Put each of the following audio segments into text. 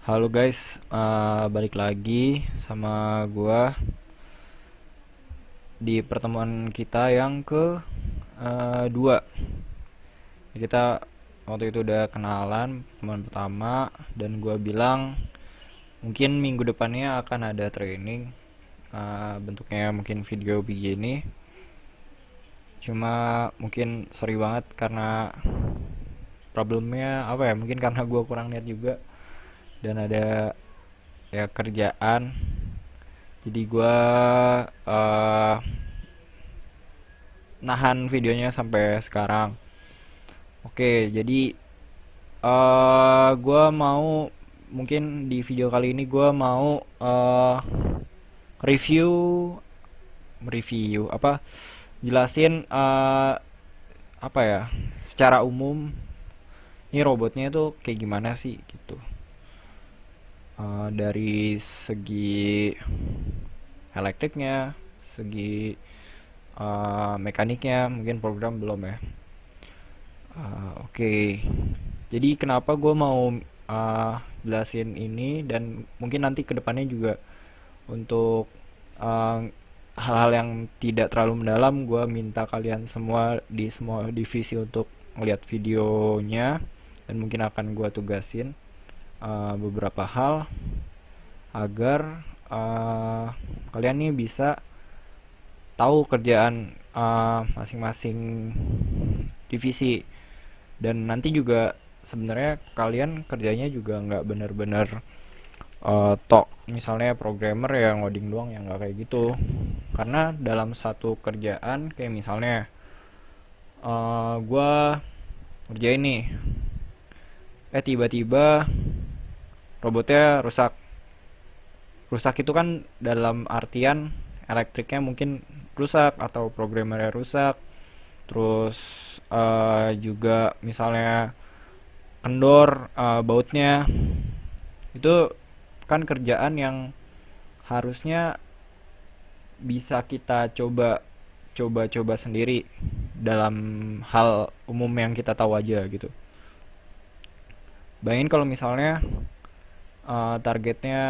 Halo guys, balik lagi sama gua di pertemuan kita yang ke dua. Kita waktu itu udah kenalan pertemuan pertama dan gua bilang mungkin minggu depannya akan ada training, bentuknya mungkin video begini. Cuma mungkin sorry banget karena problemnya apa ya? Mungkin karena gua kurang niat juga dan ada ya kerjaan. Jadi gua eh nahan videonya sampai sekarang. Oke, jadi gua mau mungkin di video kali ini gua mau review review apa jelasin apa ya secara umum ini robotnya itu kayak gimana sih gitu. Dari segi elektriknya, segi mekaniknya, mungkin program belum ya. Oke. Jadi kenapa gue mau jelasin ini dan mungkin nanti kedepannya juga untuk uh, hal-hal yang tidak terlalu mendalam, gue minta kalian semua divisi untuk melihat videonya dan mungkin akan gue tugasin beberapa hal agar kalian nih bisa tahu kerjaan masing-masing divisi dan nanti juga sebenarnya kalian kerjanya juga nggak benar-benar tok misalnya programmer yang ngoding doang yang nggak kayak gitu karena dalam satu kerjaan kayak misalnya gue ngerjain nih tiba-tiba robotnya rusak. Rusak itu kan dalam artian elektriknya mungkin rusak atau programmernya rusak. Terus juga misalnya kendor bautnya. Itu kan kerjaan yang harusnya bisa kita coba sendiri dalam hal umum yang kita tahu aja gitu. Bayangin kalau misalnya targetnya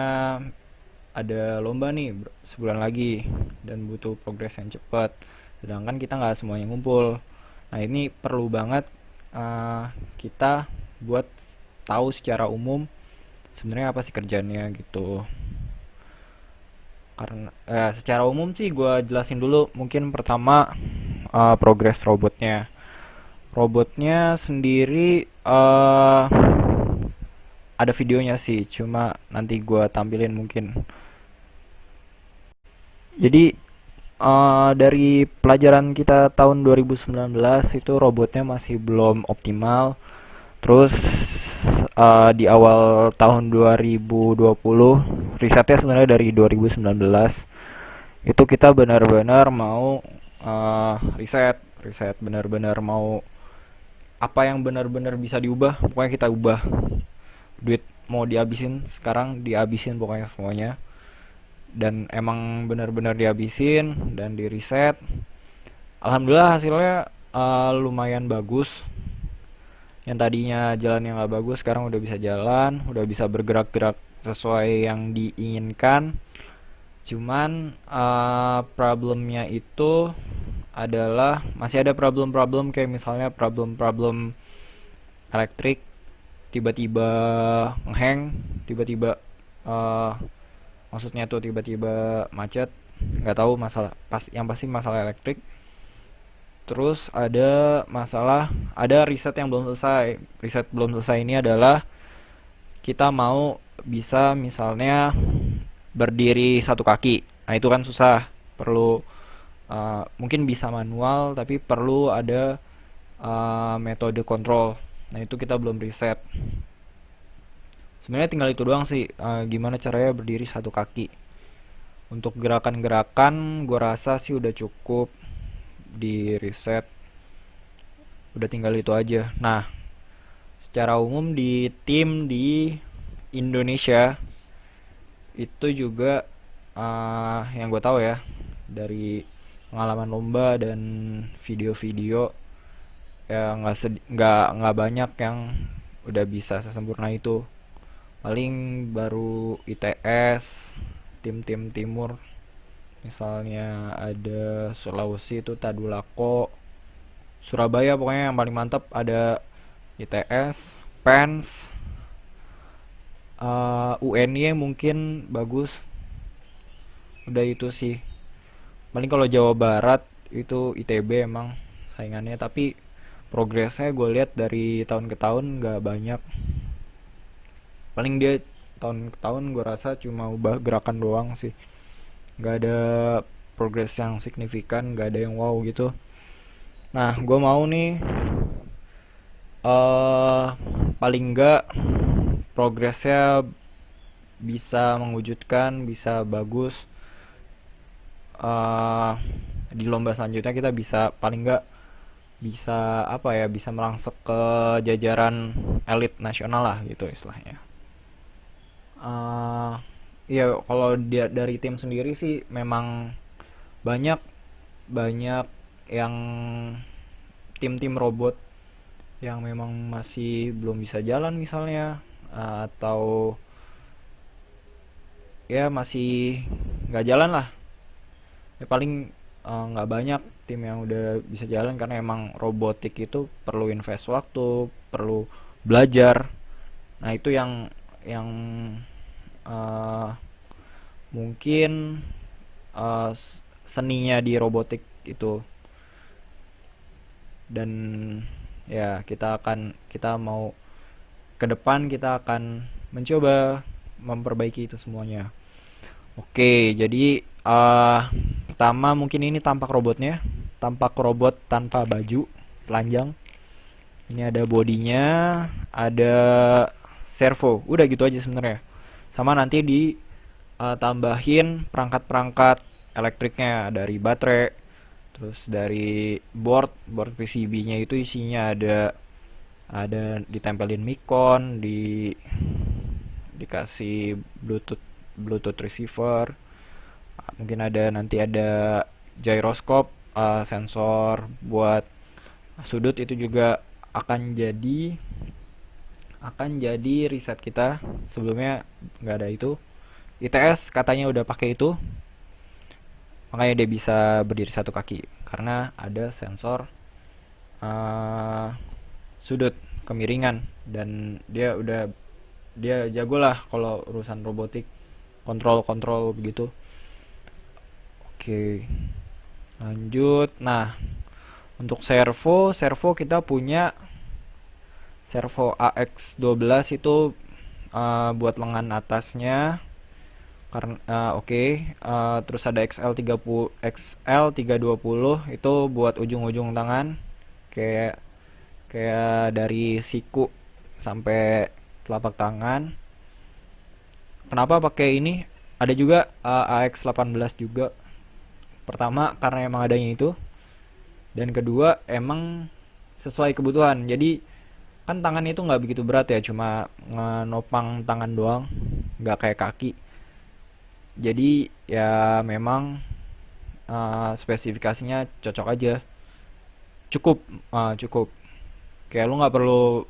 ada lomba nih sebulan lagi dan butuh progres yang cepat sedangkan kita nggak semuanya ngumpul. Nah ini perlu banget kita buat tahu secara umum sebenarnya apa sih kerjanya gitu. Karena secara umum sih gue jelasin dulu mungkin pertama progres robotnya. Robotnya sendiri ada videonya sih cuma nanti gue tampilin mungkin. Jadi dari pelajaran kita tahun 2019 itu robotnya masih belum optimal. Terus di awal tahun 2020 risetnya sebenarnya dari 2019 itu kita benar-benar mau riset riset benar-benar mau apa yang benar-benar bisa diubah pokoknya kita ubah. Duit mau dihabisin sekarang dihabisin pokoknya semuanya dan emang benar-benar dihabisin dan di riset. Alhamdulillah hasilnya lumayan bagus. Yang tadinya jalan yang nggak bagus sekarang udah bisa jalan, udah bisa bergerak-gerak sesuai yang diinginkan. Cuman problemnya itu adalah masih ada problem-problem kayak misalnya problem-problem elektrik tiba-tiba ngehang, tiba-tiba uh, maksudnya tuh tiba-tiba macet, nggak tahu masalah pas yang pasti masalah elektrik. Terus ada riset yang belum selesai. Riset belum selesai ini adalah kita mau bisa misalnya berdiri satu kaki. Nah itu kan susah, perlu mungkin bisa manual tapi perlu ada metode kontrol. Nah itu kita belum riset. Sebenarnya tinggal itu doang sih, gimana caranya berdiri satu kaki. Untuk gerakan-gerakan gue rasa sih udah cukup di riset, udah tinggal itu aja. Nah secara umum di tim di Indonesia itu juga yang gue tahu ya dari pengalaman lomba dan video-video ya nggak banyak yang udah bisa sesempurna itu. Paling baru ITS, tim-tim timur, misalnya ada Sulawesi itu Tadulako, Surabaya pokoknya yang paling mantap ada ITS, PENS, UNY mungkin bagus. Udah itu sih. Paling kalau Jawa Barat itu ITB emang saingannya, tapi progresnya gue lihat dari tahun ke tahun nggak banyak. Paling dia tahun ke tahun gue rasa cuma ubah gerakan doang sih, nggak ada progres yang signifikan, nggak ada yang wow gitu. Nah, gue mau nih eh paling nggak progresnya bisa mengwujudkan, bisa bagus. eh di lomba selanjutnya kita bisa paling nggak bisa apa ya, bisa merangsek ke jajaran elit nasional lah gitu istilahnya. eh Iya, kalau dia dari tim sendiri sih memang banyak banyak yang tim-tim robot yang memang masih belum bisa jalan misalnya, atau ya masih nggak jalan lah. Ya paling nggak banyak tim yang udah bisa jalan karena emang robotik itu perlu invest waktu, perlu belajar. Nah itu yang eh, mungkin eh, seninya di robotik itu. Dan ya kita mau ke depan kita akan mencoba memperbaiki itu semuanya. Oke, jadi pertama mungkin ini tampak robotnya, tampak robot tanpa baju, telanjang. Ini ada bodinya, ada servo, udah gitu aja sebenarnya. Sama nanti tambahin perangkat-perangkat elektriknya dari baterai, terus dari board PCB-nya itu isinya ada ditempelin micon, dikasih Bluetooth receiver, mungkin nanti ada gyroscope, sensor buat sudut. Itu juga akan jadi riset kita. Sebelumnya nggak ada itu. ITS katanya udah pakai itu, makanya dia bisa berdiri satu kaki karena ada sensor uh, sudut kemiringan, dan dia jago lah kalau urusan robotik, kontrol begitu. Oke, lanjut. Nah, untuk servo kita punya servo AX12 itu buat lengan atasnya. Karena oke. Terus ada XL320 itu buat ujung-ujung tangan, kayak kayak dari siku sampai telapak tangan. Kenapa pakai ini? Ada juga AX18 juga. Pertama karena emang adanya itu, dan kedua emang sesuai kebutuhan. Jadi kan tangan itu nggak begitu berat ya, cuma ngenopang tangan doang, nggak kayak kaki. Jadi ya memang spesifikasinya cocok aja, cukup cukup. Kayak lu nggak perlu,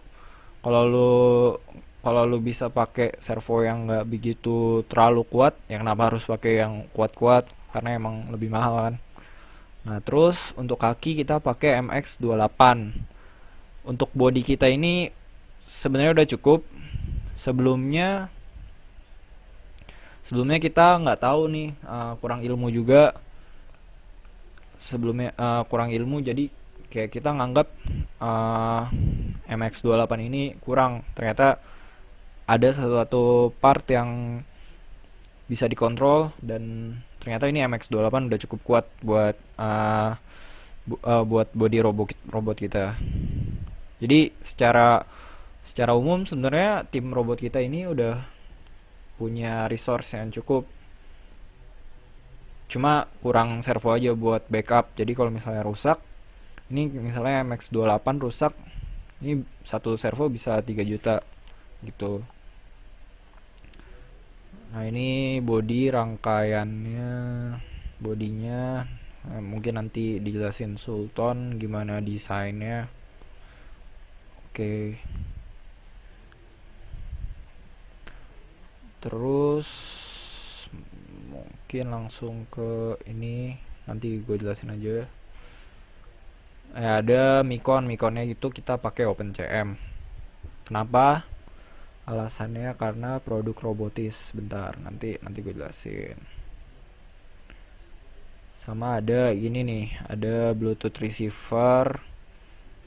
kalau lu kalau lu bisa pakai servo yang nggak begitu terlalu kuat, ya kenapa harus pakai yang kuat-kuat, karena emang lebih mahal kan. Nah terus untuk kaki kita pakai MX28. Untuk body kita ini sebenarnya udah cukup. Sebelumnya sebelumnya kita nggak tahu nih, kurang ilmu juga. Sebelumnya kurang ilmu, jadi kayak kita nganggap MX28 ini kurang. Ternyata ada sesuatu part yang bisa dikontrol, dan ternyata ini MX28 udah cukup kuat buat body robot kita. Jadi secara secara umum sebenarnya tim robot kita ini udah punya resource yang cukup, cuma kurang servo aja buat backup. Jadi kalau misalnya rusak, ini misalnya MX28 rusak, ini satu servo bisa 3 juta gitu. Nah ini body rangkaiannya, bodinya mungkin nanti dijelasin Sultan gimana desainnya. Oke. Terus mungkin langsung ke ini, nanti gue jelasin aja. Ada Mikonnya itu kita pakai OpenCM. Kenapa? Alasannya karena produk robotis. Bentar, nanti gue jelasin. Sama ada ini nih, ada Bluetooth receiver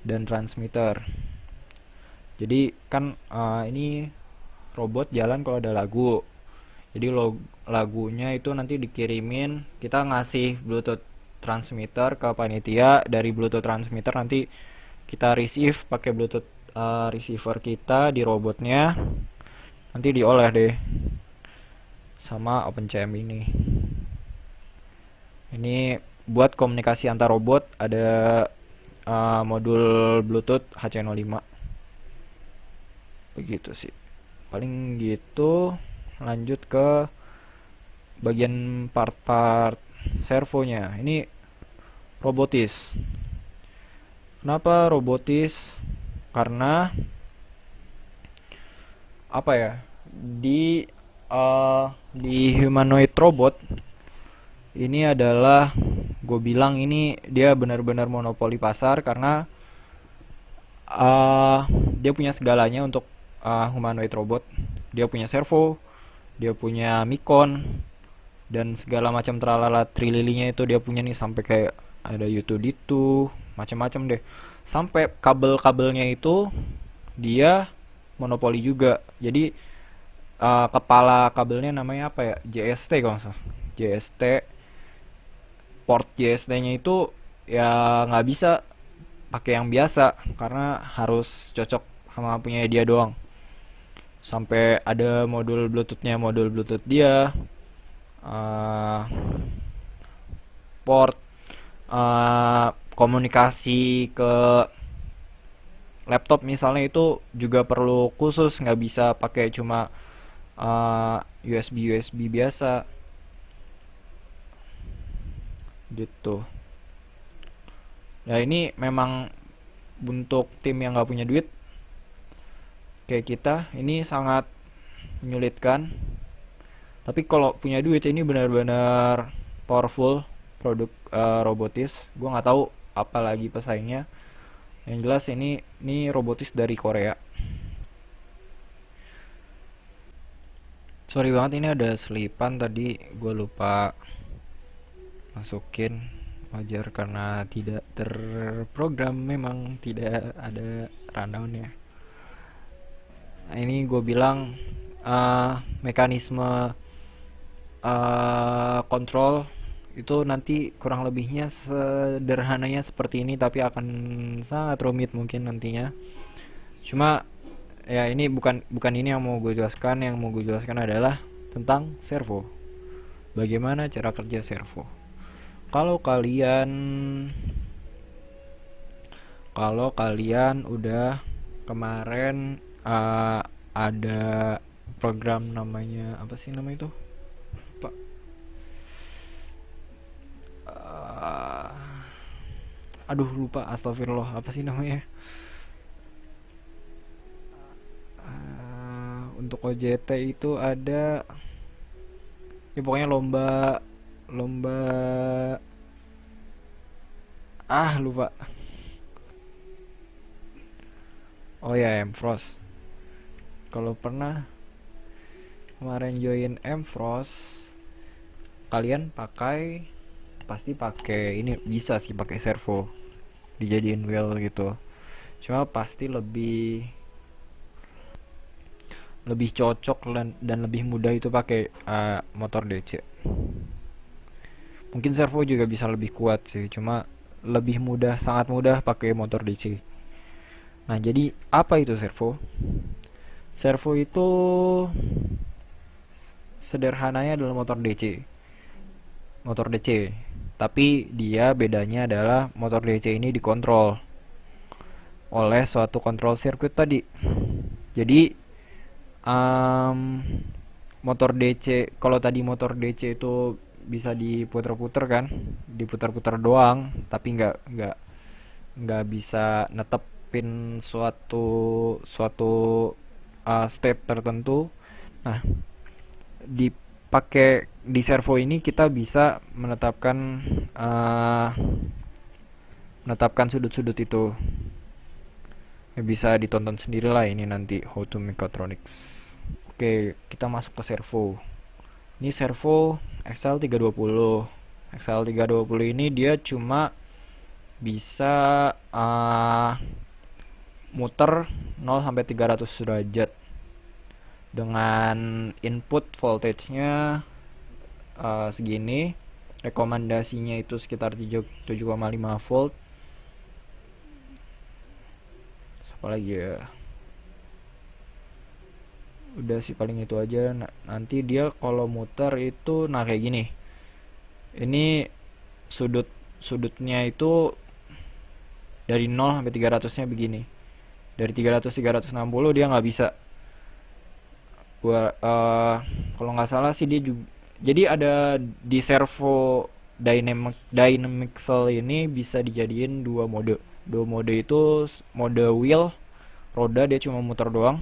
dan transmitter. Jadi kan ini robot jalan kalau ada lagu. Jadi lagunya itu nanti dikirimin, kita ngasih Bluetooth transmitter ke panitia, dari Bluetooth transmitter nanti kita receive pakai Bluetooth receiver kita di robotnya, nanti diolah deh sama OpenCM ini. Ini buat komunikasi antar robot, ada modul Bluetooth HC05. Begitu sih. Paling gitu. Lanjut ke bagian part-part servonya. Ini robotis. Kenapa robotis? Karena apa ya? Di di humanoid robot ini adalah, gue bilang ini dia benar-benar monopoli pasar karena uh, dia punya segalanya untuk humanoid robot. Dia punya servo, dia punya Mikon, dan segala macam tralala trililinya itu dia punya nih, sampai kayak ada U2D2, macam-macam deh. Sampai kabel-kabelnya itu dia monopoli juga. Jadi kepala kabelnya namanya apa ya? JST kalau nggak salah. JST, port JST-nya itu ya nggak bisa pakai yang biasa karena harus cocok sama punya dia doang. Sampai ada modul Bluetooth dia, uh, port komunikasi ke laptop misalnya itu juga perlu khusus, nggak bisa pakai cuma USB biasa gitu. Ya ini memang untuk tim yang nggak punya duit kayak kita ini sangat menyulitkan. Tapi kalau punya duit ini benar-benar powerful produk robotis. Gue nggak tahu apa lagi pesaingnya. Yang jelas ini robotis dari Korea. Sorry banget ini ada selipan tadi, gue lupa masukin. Wajar karena tidak terprogram, memang tidak ada rundownnya. Nah, ini gue bilang mekanisme kontrol itu nanti kurang lebihnya sederhananya seperti ini, tapi akan sangat rumit mungkin nantinya. Cuma ya ini bukan bukan ini yang mau gue jelaskan. Yang mau gue jelaskan adalah tentang servo. Bagaimana cara kerja servo? Kalau kalian kalau kalian udah kemarin ada program namanya apa sih namanya itu? Pak. Aduh lupa, astagfirullah, apa sih namanya? Untuk OJT itu ada, ya pokoknya lomba lomba lupa. Oh ya, Mfrost. Kalau pernah kemarin join Mfrost, kalian pasti pakai ini, bisa sih pakai servo dijadiin wheel gitu. Cuma pasti lebih lebih cocok dan lebih mudah itu pakai motor DC. Mungkin servo juga bisa lebih kuat sih, cuma lebih mudah, sangat mudah pakai motor DC. Nah, jadi apa itu servo? Servo itu sederhananya adalah motor DC. Motor DC. Tapi dia bedanya adalah motor DC ini dikontrol oleh suatu kontrol sirkuit tadi. Jadi motor DC, kalau tadi motor DC itu bisa diputar-putar kan, diputar-putar doang, tapi nggak bisa netepin suatu suatu state tertentu. Nah, dipakai di servo ini kita bisa eh, menetapkan sudut-sudut itu. Ya, bisa ditonton sendiri lah ini nanti How to Mechatronics. Oke, kita masuk ke servo. Ini servo XL320. XL320 ini dia cuma bisa muter 0 sampai 300 derajat dengan input voltage-nya segini. Rekomendasinya itu sekitar 7,5 volt. Apa lagi ya? Udah sih paling itu aja. Nanti dia kalau muter itu kayak gini. Ini sudutnya itu dari 0 sampai 300-nya begini. Dari 300 360 dia nggak bisa. Kalau nggak salah sih dia juga, jadi ada di servo dynamic cell ini bisa dijadiin dua mode itu mode wheel, roda dia cuma muter doang,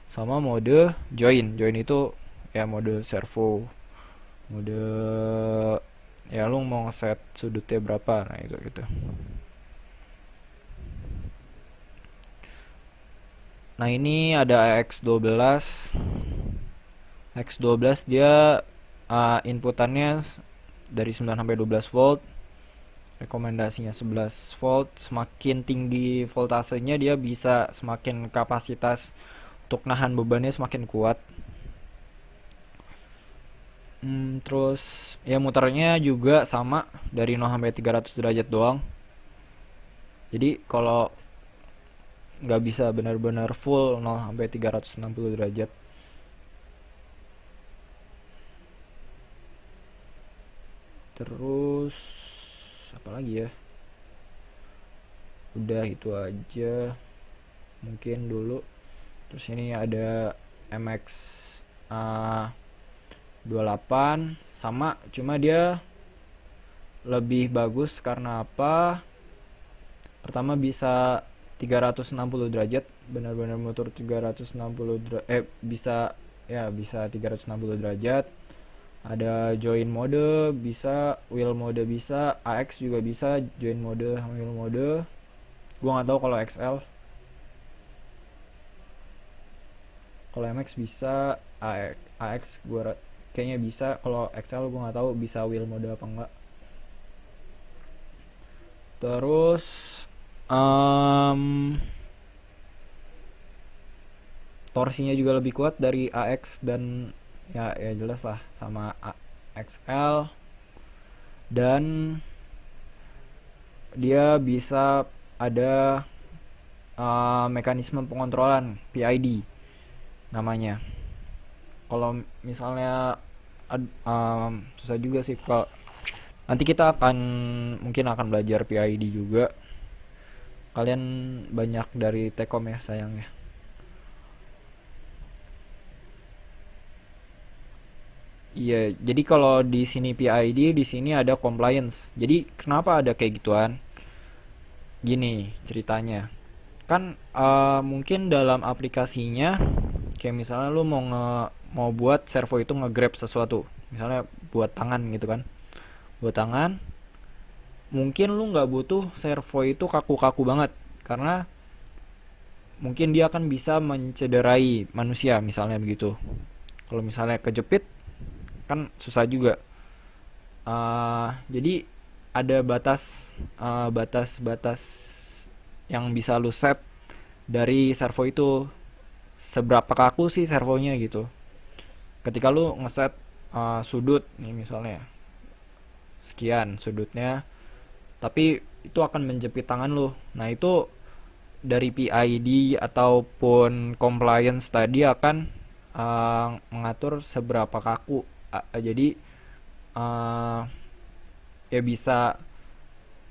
sama mode join itu ya mode servo, mode ya lu mau ngeset sudutnya berapa, nah itu gitu. Nah ini ada AX12. X12 dia inputannya dari 9 sampai 12 volt. Rekomendasinya 11 volt. Semakin tinggi voltasenya dia bisa semakin kapasitas untuk nahan bebannya semakin kuat. Terus ya muternya juga sama dari 0 sampai 300 derajat doang. Jadi kalau nggak bisa benar-benar full 0 sampai 360 derajat. Terus apa lagi ya? Udah itu aja mungkin dulu. Terus ini ada MX 28 sama, cuma dia lebih bagus karena apa? Pertama bisa 360 derajat, benar-benar motor 360 derajat, bisa 360 derajat. Ada join mode, bisa wheel mode, bisa AX juga bisa join mode, wheel mode. Gua nggak tahu kalau XL. Kalau MX bisa, AX gua kayaknya bisa. Kalau XL gua nggak tahu bisa wheel mode apa enggak. Terus torsinya juga lebih kuat dari AX dan ya jelas lah sama XL, dan dia bisa ada mekanisme pengontrolan PID namanya. Kalau misalnya susah juga sih, kalau nanti kita mungkin akan belajar PID juga. Kalian banyak dari Tekom ya sayangnya. Iya, jadi kalau di sini PID, di sini ada compliance. Jadi kenapa ada kayak gituan? Gini ceritanya. Kan mungkin dalam aplikasinya kayak misalnya lu mau buat servo itu nge-grab sesuatu. Misalnya buat tangan gitu kan. Buat tangan, mungkin lu nggak butuh servo itu kaku-kaku banget karena mungkin dia akan bisa mencederai manusia misalnya begitu. Kalau misalnya kejepit kan susah juga. Jadi ada batas-batas yang bisa lu set dari servo itu, seberapa kaku sih servonya gitu. Ketika lu ngeset sudut nih misalnya sekian sudutnya, tapi itu akan menjepit tangan lu. Nah itu dari PID ataupun compliance tadi akan mengatur seberapa kaku. Jadi uh, ya bisa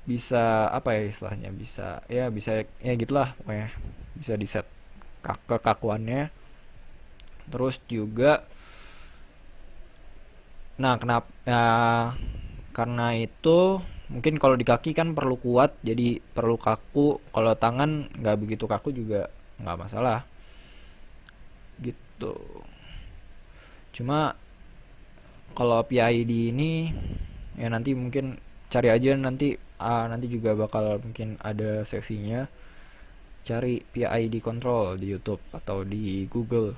bisa apa ya istilahnya, bisa ya gitulah pokoknya, bisa di set kekakuannya. Terus juga nah kenapa karena itu mungkin kalau di kaki kan perlu kuat jadi perlu kaku, kalau tangan nggak begitu kaku juga nggak masalah gitu. Cuma Kalau PID ini ya nanti mungkin cari aja, nanti juga bakal mungkin ada seksinya, cari PID control di YouTube atau di Google.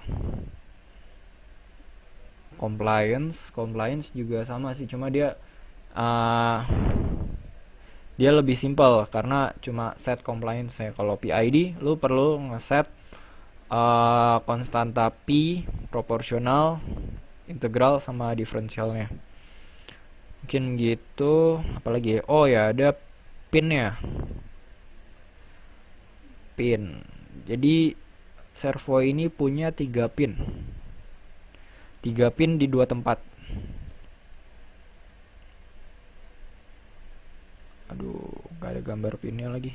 Compliance juga sama sih, cuma uh, dia lebih simpel karena cuma set compliance ya. Kalau PID lu perlu ngeset konstanta P, proporsional, integral sama diferensialnya. Mungkin gitu. Apalagi ya? Oh ya, ada pin ya. Pin. Jadi servo ini punya 3 pin. 3 pin di 2 tempat. Aduh, gak ada gambar pinnya lagi.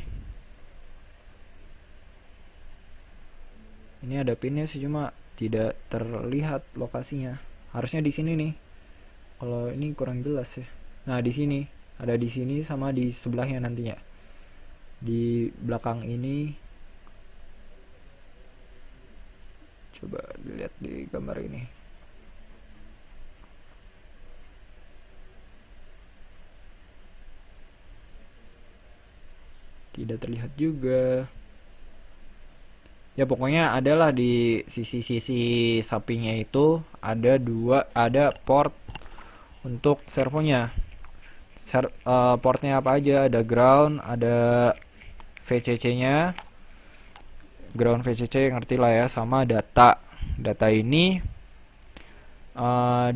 Ini ada pinnya sih, cuma tidak terlihat lokasinya. Harusnya di sini nih. Kalau ini kurang jelas ya. Nah, di sini. Ada di sini sama di sebelahnya nantinya. Di belakang ini. Coba dilihat di gambar ini. Tidak terlihat juga. Ya pokoknya adalah di sisi-sisi sampingnya itu ada port untuk servonya. Portnya apa aja? Ada ground, ada VCC-nya. Ground VCC ngerti lah ya, sama data. Data ini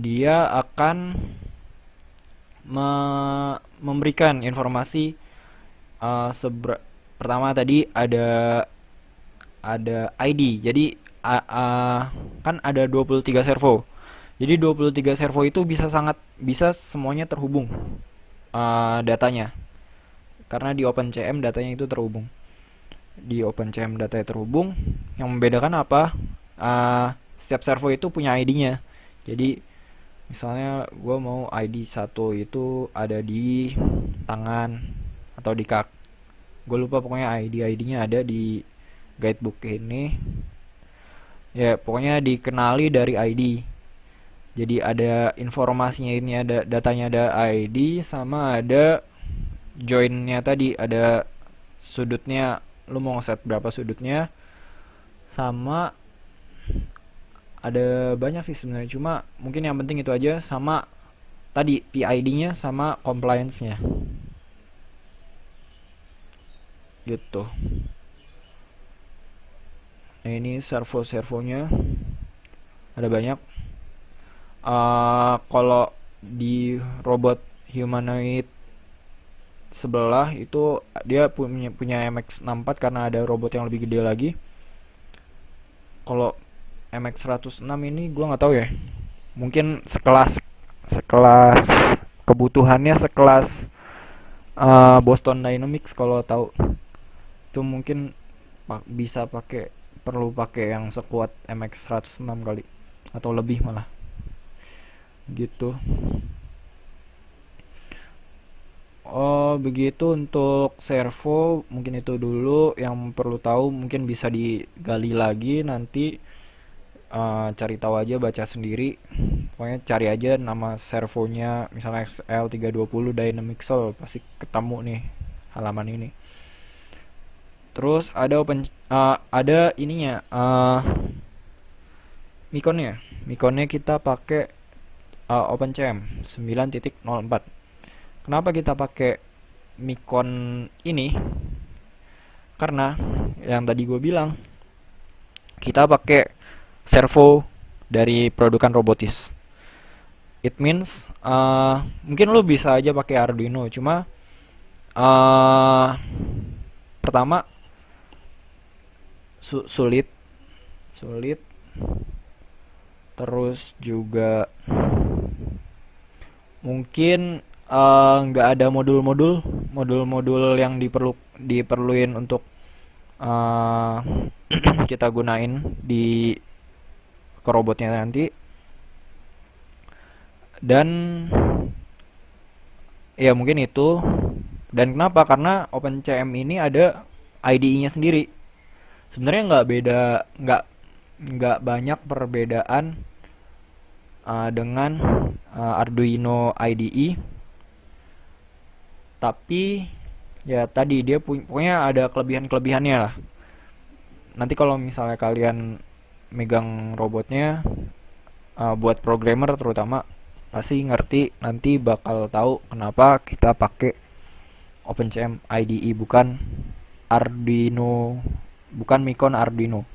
dia akan memberikan informasi. Pertama tadi ada ID. Jadi kan ada 23 servo. Jadi 23 servo itu bisa semuanya terhubung datanya. Karena di OpenCM datanya itu terhubung. Di OpenCM datanya terhubung. Yang membedakan apa? Setiap servo itu punya ID-nya. Jadi misalnya gue mau ID 1 itu ada di tangan atau di kaki. Gue lupa, pokoknya ID-nya ada di guidebook ini. Ya pokoknya dikenali dari ID. Jadi ada informasinya, ini ada datanya, ada ID, sama ada joinnya tadi, ada sudutnya, lu mau ngeset berapa sudutnya, sama ada banyak sih sebenarnya, cuma mungkin yang penting itu aja, sama tadi PID-nya sama compliance-nya gitu. Nah ini servo-servonya ada banyak. Kalau di robot humanoid sebelah itu dia punya MX-64 karena ada robot yang lebih gede lagi. Kalau MX-106 ini gue nggak tahu ya. Mungkin sekelas kebutuhannya sekelas Boston Dynamics kalau tahu. Itu mungkin bisa perlu pakai yang sekuat MX-106 kali atau lebih malah. Gitu. Oh, begitu untuk servo, mungkin itu dulu yang perlu tahu, mungkin bisa digali lagi nanti, cari tahu aja, baca sendiri. Pokoknya cari aja nama servonya, misalnya XL320 Dynamic Soul, pasti ketemu nih halaman ini. Terus ada ininya, Mikonnya. Mikonnya kita pakai OpenCM 9.04. Kenapa kita pakai Mikon ini? Karena yang tadi gue bilang, kita pakai servo dari produkan Robotis. It means mungkin lo bisa aja pakai Arduino, cuma pertama sulit, terus juga mungkin nggak ada modul-modul yang diperluin untuk kita gunain di robotnya nanti. Dan ya mungkin itu. Dan kenapa? Karena OpenCM ini ada IDE-nya sendiri. Sebenarnya nggak banyak perbedaan dengan Arduino IDE. Tapi ya tadi dia pokoknya ada kelebihan-kelebihannya lah. Nanti kalau misalnya kalian megang robotnya, buat programmer terutama pasti ngerti, nanti bakal tahu kenapa kita pakai OpenCM IDE bukan Arduino, bukan Micon Arduino.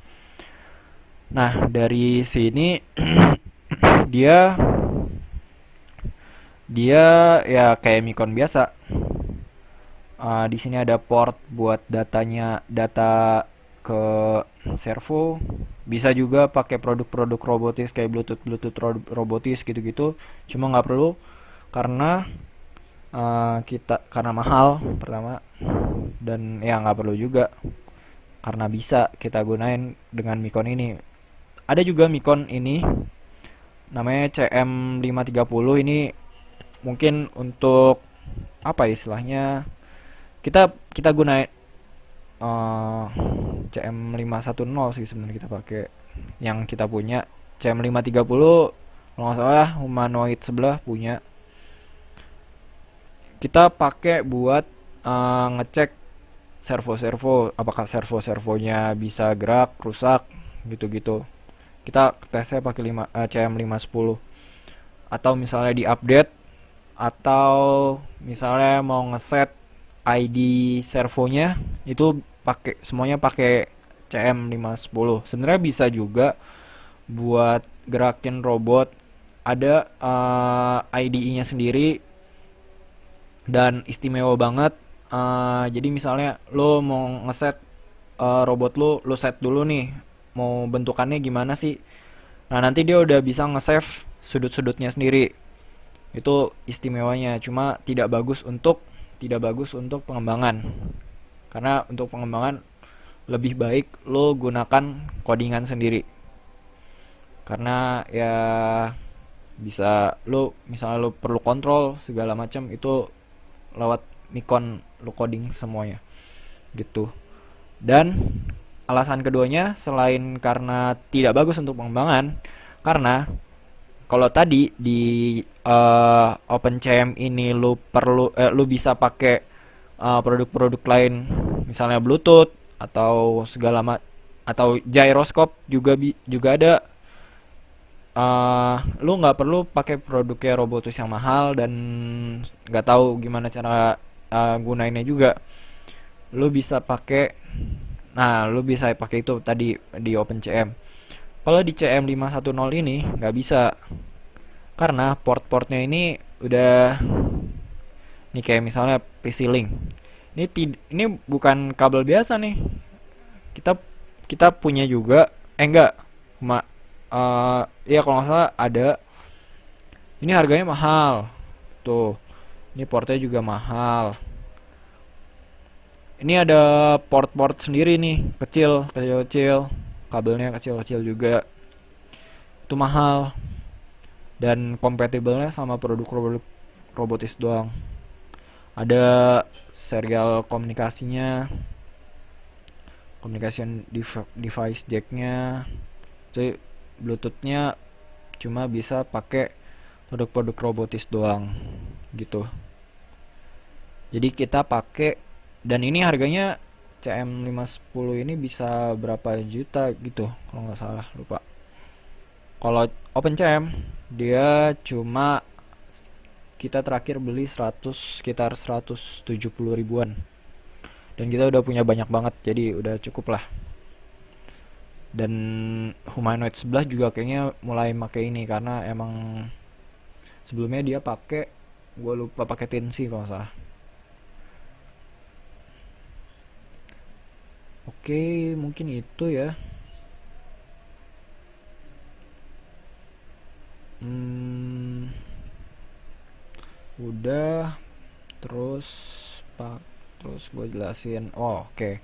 Nah, dari sini dia dia ya kayak Micon biasa. Di sini ada port buat data ke servo. Bisa juga pakai produk-produk robotis kayak Bluetooth robotis gitu-gitu. Cuma nggak perlu karena karena mahal pertama, dan ya nggak perlu juga karena bisa kita gunain dengan Micon ini. Ada juga Micon ini namanya CM530. Ini mungkin untuk apa istilahnya, kita kita gunain CM510 sih sebenarnya kita pakai. Yang kita punya CM530 kalau nggak salah humanoid sebelah punya. Kita pakai buat ngecek servo-servo, apakah servo-servonya bisa gerak, rusak, gitu-gitu. Kita tesnya pakai CM510. Atau misalnya di-update, atau misalnya mau ngeset ID servonya, itu semuanya pakai CM510. Sebenarnya bisa juga buat gerakin robot, ada IDE-nya sendiri dan istimewa banget. Jadi misalnya lo mau ngeset robot lo set dulu nih mau bentukannya gimana sih. Nah, nanti dia udah bisa nge-save sudut-sudutnya sendiri. Itu istimewanya. Cuma tidak bagus untuk pengembangan. Karena untuk pengembangan lebih baik lo gunakan codingan sendiri. Karena ya bisa lo misalnya lo perlu kontrol segala macam itu lewat Micon lo coding semuanya gitu. Dan alasan keduanya selain karena tidak bagus untuk pengembangan, karena kalau tadi di OpenCM ini lu bisa pakai produk-produk lain, misalnya Bluetooth atau atau gyroscope juga ada. Lu nggak perlu pakai produknya Robotus yang mahal dan nggak tahu gimana cara gunainnya juga. Lu bisa pakai lu bisa pakai itu tadi di OpenCM. Kalau di CM510 ini nggak bisa karena port-portnya ini udah, nih kayak misalnya PC Link. Ini bukan kabel biasa nih. Kita kita punya juga, enggak, ya kalau nggak salah ada. Ini harganya mahal. Tuh, ini portnya juga mahal. Ini ada port-port sendiri nih, kecil-kecil. Kabelnya kecil-kecil juga. Itu mahal. Dan kompatibelnya sama produk-produk robotis doang. Ada serial komunikasinya, communication device jacknya. Jadi Bluetoothnya cuma bisa pakai produk-produk robotis doang gitu. Jadi kita pakai, dan ini harganya CM510 ini bisa berapa juta gitu kalau nggak salah, lupa. Kalau OpenCM dia cuma, kita terakhir beli sekitar 170 ribuan, dan kita udah punya banyak banget jadi udah cukup lah. Dan humanoid sebelah juga kayaknya mulai pakai ini karena emang sebelumnya dia pakai, gue lupa, pakai Tensi kalau salah. Oke, mungkin itu ya. Udah. Terus terus gue jelasin. Oh, oke.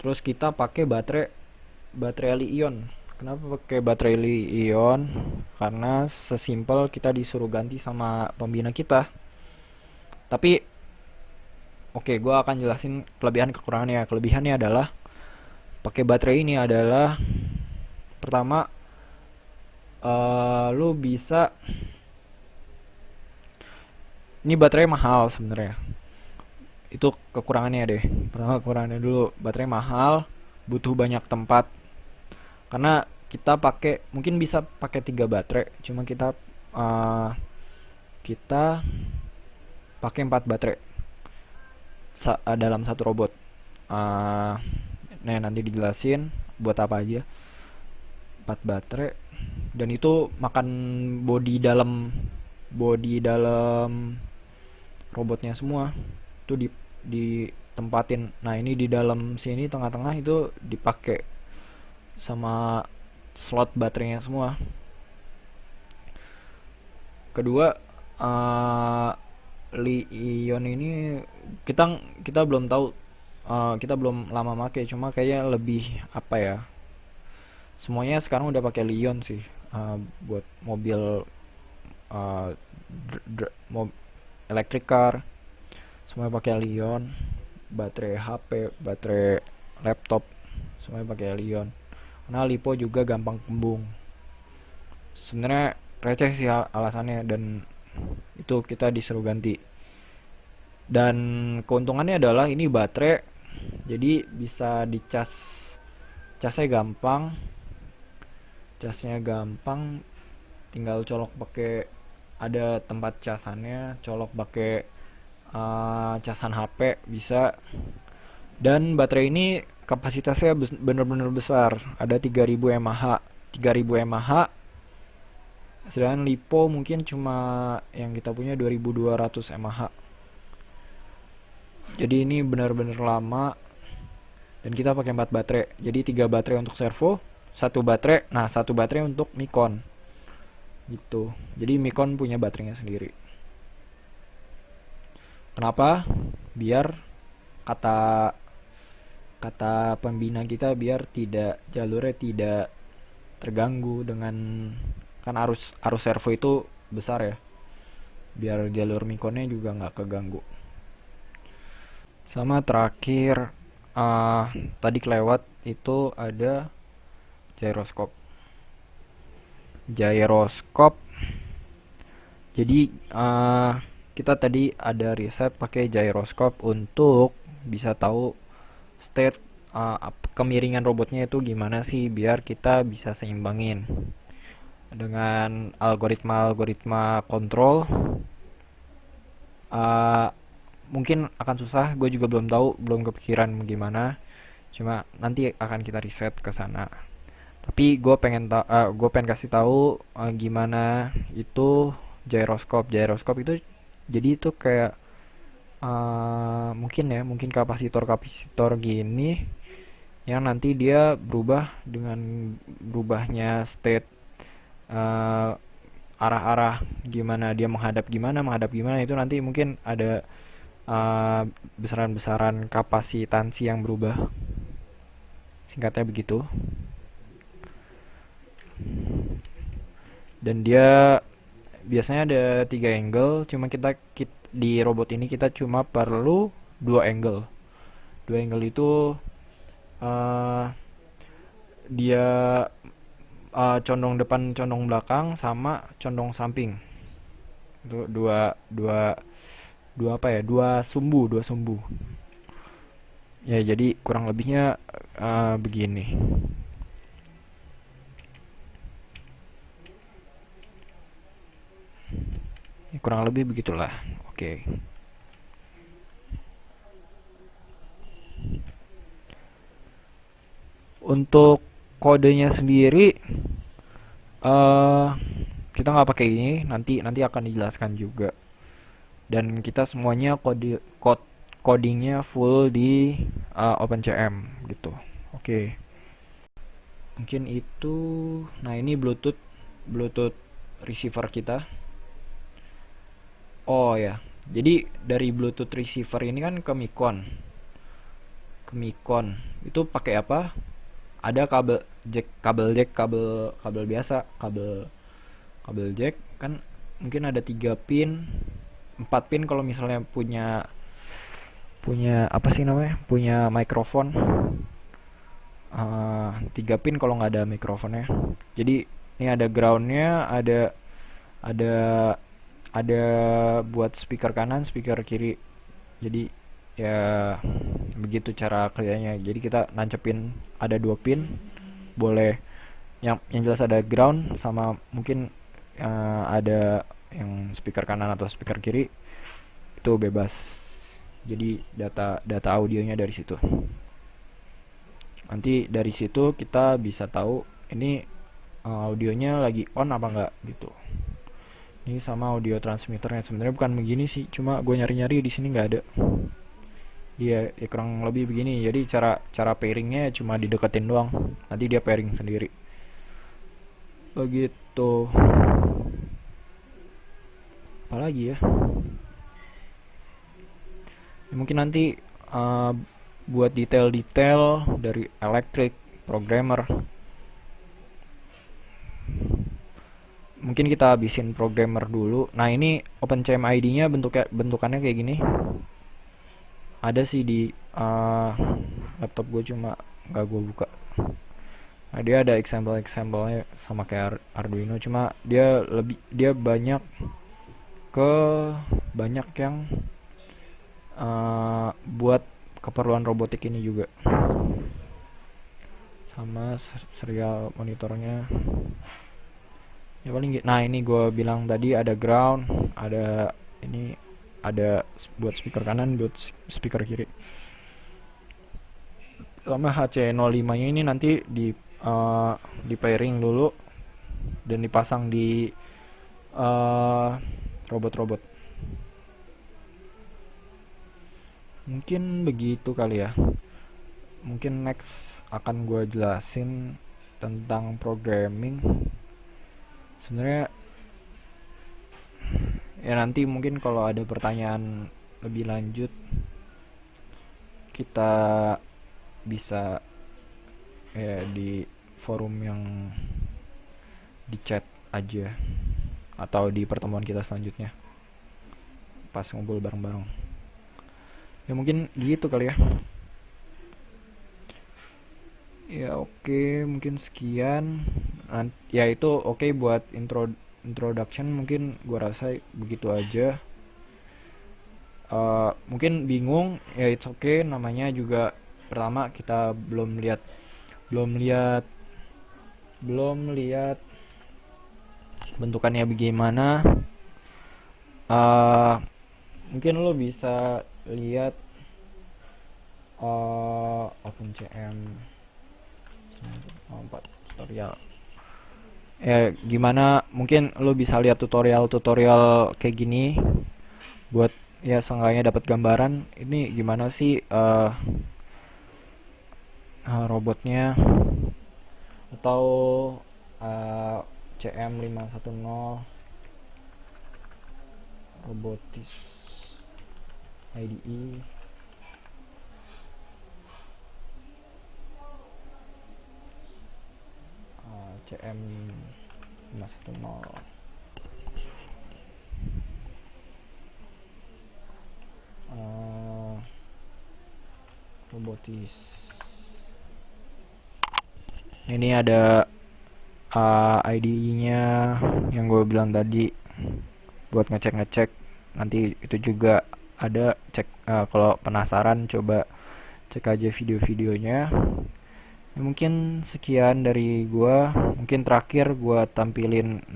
Terus kita pakai baterai Li-ion. Kenapa pakai baterai Li-ion? Karena sesimpel kita disuruh ganti sama pembina kita. Tapi oke, gue akan jelasin kelebihan kekurangannya. Kelebihannya adalah pakai baterai ini adalah, pertama, lu bisa, ini baterai mahal sebenarnya. Itu kekurangannya deh. Pertama kekurangannya dulu, baterai mahal, butuh banyak tempat. Karena kita pakai, mungkin bisa pakai 3 baterai, cuma uh, kita pakai 4 baterai dalam satu robot. Uh, nah nanti dijelasin buat apa aja 4 baterai, dan itu makan body dalam robotnya semua itu ditempatin. Nah ini di dalam sini tengah-tengah itu dipakai sama slot baterainya semua. Kedua, uh, Li-ion ini kita kita belum tahu, kita belum lama make, cuma kayaknya lebih apa ya, semuanya sekarang udah pakai Li-ion sih, buat mobil, uh, electric car semuanya pakai Li-ion. Baterai HP, baterai laptop semuanya pakai Li-ion, karena lipo juga gampang kembung. Sebenarnya receh sih alasannya, dan itu kita disuruh ganti. Dan keuntungannya adalah ini baterai, jadi bisa dicas, casnya gampang, tinggal colok pakai, ada tempat casannya, colok pakai casan HP bisa. Dan baterai ini kapasitasnya bener-bener besar, ada 3000 mAh. 3000 mAh, sedangkan lipo mungkin cuma yang kita punya 2200 mAh. Jadi ini benar-benar lama, dan kita pakai 4 baterai. Jadi 3 baterai untuk servo, satu baterai untuk Nikon. Gitu. Jadi Nikon punya baterainya sendiri. Kenapa? Biar kata kata pembina kita, biar tidak, jalurnya tidak terganggu dengan, kan arus arus servo itu besar ya, biar jalur Mikonnya juga nggak keganggu. Sama terakhir, tadi kelewat itu ada gyroskop. Gyroskop. Jadi kita tadi ada riset pakai gyroskop untuk bisa tahu state, kemiringan robotnya itu gimana sih, biar kita bisa seimbangin dengan algoritma kontrol. uh, Mungkin akan susah, gue juga belum tahu, belum kepikiran gimana, cuma nanti akan kita riset ke sana. Tapi gue pengen kasih tahu gimana itu gyroskop itu. Jadi itu kayak, mungkin kapasitor gini, yang nanti dia berubah dengan berubahnya state, uh, arah-arah, gimana dia menghadap gimana, itu nanti mungkin ada besaran-besaran kapasitansi yang berubah. Singkatnya begitu. Dan dia biasanya ada 3 angle, cuma di robot ini kita cuma perlu 2 angle. 2 angle itu, uh, dia condong depan, condong belakang, sama condong samping. Itu dua dua dua apa ya, dua sumbu. Ya jadi kurang lebihnya begini. Ya, kurang lebih begitulah. Oke. Untuk kodenya sendiri, eh kita nggak pakai ini, nanti nanti akan dijelaskan juga. Dan kita semuanya codingnya full di OpenCM gitu. Oke. Mungkin itu. Nah ini Bluetooth receiver kita. Oh ya, jadi dari Bluetooth receiver ini kan ke Micon itu pakai apa? Ada kabel biasa, kabel jack kan, mungkin ada 3 pin, 4 pin kalau misalnya punya punya apa sih namanya, punya mikrofon. 3 pin kalau nggak ada mikrofonnya. Jadi Ini ada groundnya, ada ada buat speaker kanan, speaker kiri. Jadi ya begitu cara kerjanya. Jadi kita nancepin ada 2 pin, boleh yang jelas ada ground sama mungkin ada yang speaker kanan atau speaker kiri, itu bebas. Jadi data audionya dari situ. Nanti dari situ kita bisa tahu ini audionya lagi on apa enggak gitu. Ini sama audio transmitternya sebenarnya bukan begini sih, cuma gue nyari-nyari di sini nggak ada. Dia ya kurang lebih begini. Jadi cara pairingnya cuma dideketin doang. Nanti dia pairing sendiri. Begitu. Apalagi ya? Mungkin nanti buat detail-detail dari elektrik, programmer, mungkin kita habisin programmer dulu. Nah ini OpenCM ID-nya bentukannya kayak gini. Ada sih di laptop gue, cuma nggak gue buka. Nah, dia ada example-examplenya sama kayak Arduino, cuma dia banyak yang buat keperluan robotik ini juga. Sama serial monitornya ya paling. Nah ini gue bilang tadi ada ground, ada ini, ada buat speaker kanan, buat speaker kiri. Sama HC05 nya ini nanti di pairing dulu dan dipasang di robot-robot. Mungkin begitu kali ya. Mungkin next akan gue jelasin tentang programming. Sebenarnya ya nanti mungkin kalau ada pertanyaan lebih lanjut kita bisa ya di forum yang di chat aja atau di pertemuan kita selanjutnya pas ngumpul bareng-bareng. Ya mungkin gitu kali ya. Ya oke, mungkin sekian. Ya itu oke buat introduction, mungkin gua rasa begitu aja. Mungkin bingung ya, it's okay, namanya juga pertama kita belum lihat bentukannya bagaimana. Mungkin lo bisa lihat OpenCM 4 tutorial. Ya gimana, mungkin lo bisa lihat tutorial kayak gini buat ya seenggaknya dapat gambaran ini gimana sih robotnya, atau CM510 robotis IDE. CM510 robotis. Ini ada IDE-nya yang gue bilang tadi buat ngecek. Nanti itu juga ada cek. Kalau penasaran coba cek aja video-videonya. Ya, mungkin sekian dari gua. Mungkin terakhir gua tampilin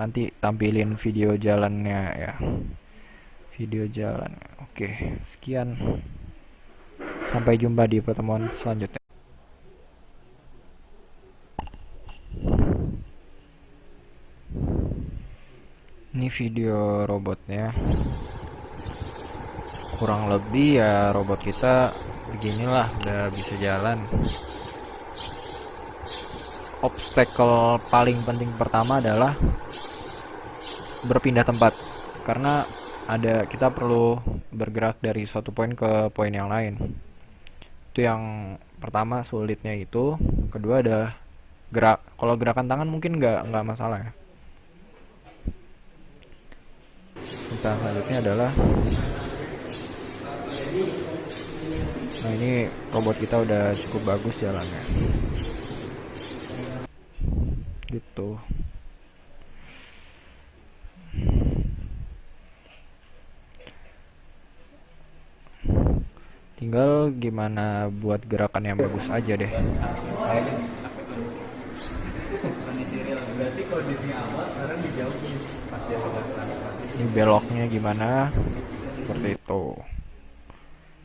video jalannya ya. Video jalan. Oke, sekian. Sampai jumpa di pertemuan selanjutnya. Ini video robotnya. Kurang lebih ya robot kita beginilah, udah bisa jalan. Obstacle paling penting pertama adalah berpindah tempat, karena kita perlu bergerak dari suatu poin ke poin yang lain. Itu yang pertama sulitnya itu. Kedua adalah kalau gerakan tangan mungkin nggak masalah ya. Kita selanjutnya adalah, nah ini robot kita udah cukup bagus jalannya gitu. Tinggal gimana buat gerakan yang bagus aja deh. Kondisi real berarti kondisi awal sekarang dijauh pas dia sudah Ini beloknya gimana? Seperti itu.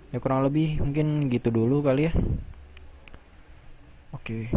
Ya kurang lebih mungkin gitu dulu kali ya. Oke.